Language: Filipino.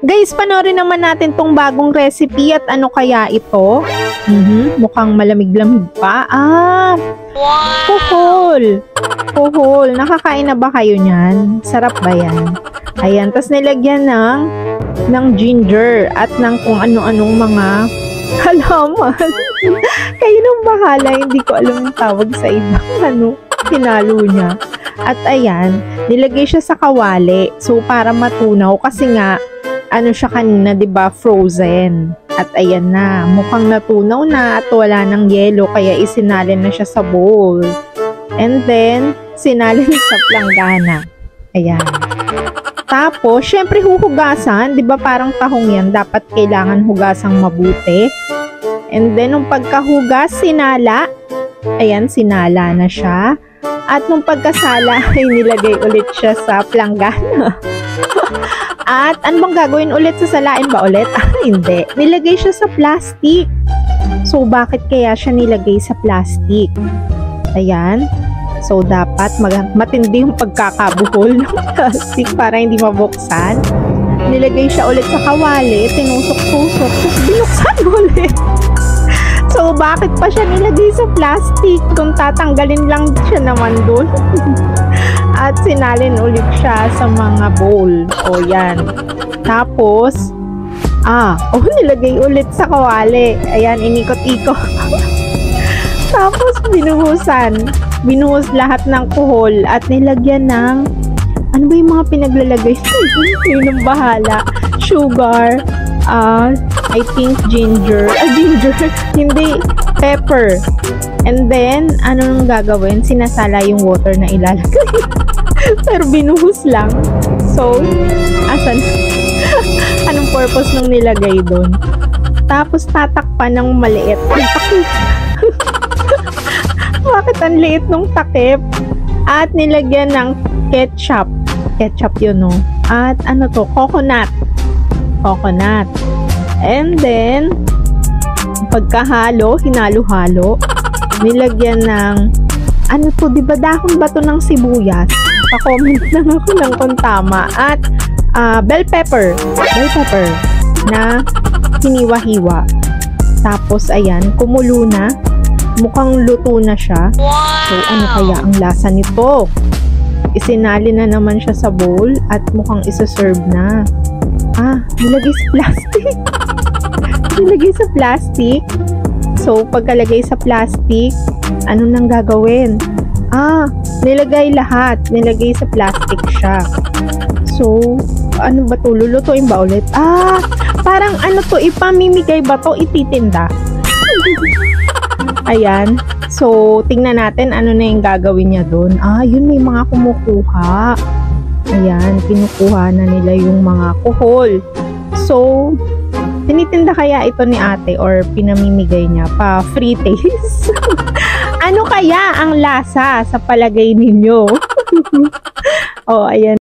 Guys, panoorin naman natin tong bagong recipe at ano kaya ito? Mukhang malamig-lamig pa. Kuhol. Kuhol. Nakakain na ba kayo niyan? Sarap ba yan? Ayan, tas nilagyan ng ginger at ng kung ano-anong mga halaman. Kayo nang bahala, hindi ko alam yung tawag sa ibang pinalo niya. At ayan, nilagay siya sa kawali. So, para matunaw kasi nga, siya kanina, 'di ba, frozen. At ayan na, mukhang natunaw na at wala ng yelo kaya isinalin na siya sa bowl. And then, sinalin sa planggana. Ayan. Tapos, syempre huhugasan, 'di ba, parang tahong 'yan, dapat kailangan hugasang mabuti. And then, nung pagkahugas, sinala. Ayan, sinala na siya. At nung pagkasala, ay nilagay ulit siya sa planggana. At ano bang gagawin ulit? Sasalain ba ulit? Hindi. Nilagay siya sa plastic. So, bakit kaya siya nilagay sa plastic? Ayan. So, dapat matindi yung pagkakabuhol ng plastic para hindi mabuksan. Nilagay siya ulit sa kawali, tinusok-tusok, tapos binuksan ulit. So, bakit pa siya nilagay sa plastic kung tatanggalin lang siya naman doon? At sinalin ulit siya sa mga bowl. O, yan. Tapos, nilagay ulit sa kawali. Ayan, inikot-ikot. Tapos, binuhusan. Binuhos lahat ng kuhol at nilagyan ng, ano ba yung mga pinaglalagay? Yun ang bahala. Sugar, I think ginger. Ginger. Hindi, pepper. And then, ano nang gagawin? Sinasala yung water na ilalagay. Pero binuhos lang. So, asan? Anong purpose nung nilagay doon? Tapos, tatakpan ng maliit. Bakit ang liit nung takip? At nilagyan ng ketchup. Ketchup yun, no? At ano to? Coconut. Coconut. And then, pagkahalo, hinalo-halo, nilagyan ng, ano to, diba dahon ba to ng sibuyas? Pa-comment lang ako ng kung tama. At, bell pepper. Bell pepper na hiniwa-hiwa. Tapos, ayan, kumulo na. Mukhang luto na siya. So, ano kaya ang lasa nito? Isinali na naman siya sa bowl at mukhang isa-serve na. Nilagay sa plastic. Nilagay sa plastic. So, pagkalagay sa plastic, ano nang gagawin? Nilagay lahat. Nilagay sa plastic siya. So, ano ba to? Lulutuin ba ulit? Parang ano to? Ipamimigay ba to? Ititinda? Ayan. So, tingnan natin ano na yung gagawin niya doon. Yun, may mga kumukuha. Ayan, kinukuha na nila yung mga kuhol. So, tinitinda kaya ito ni ate or pinamimigay niya pa free taste? Ano kaya ang lasa sa palagay ninyo? Ayan.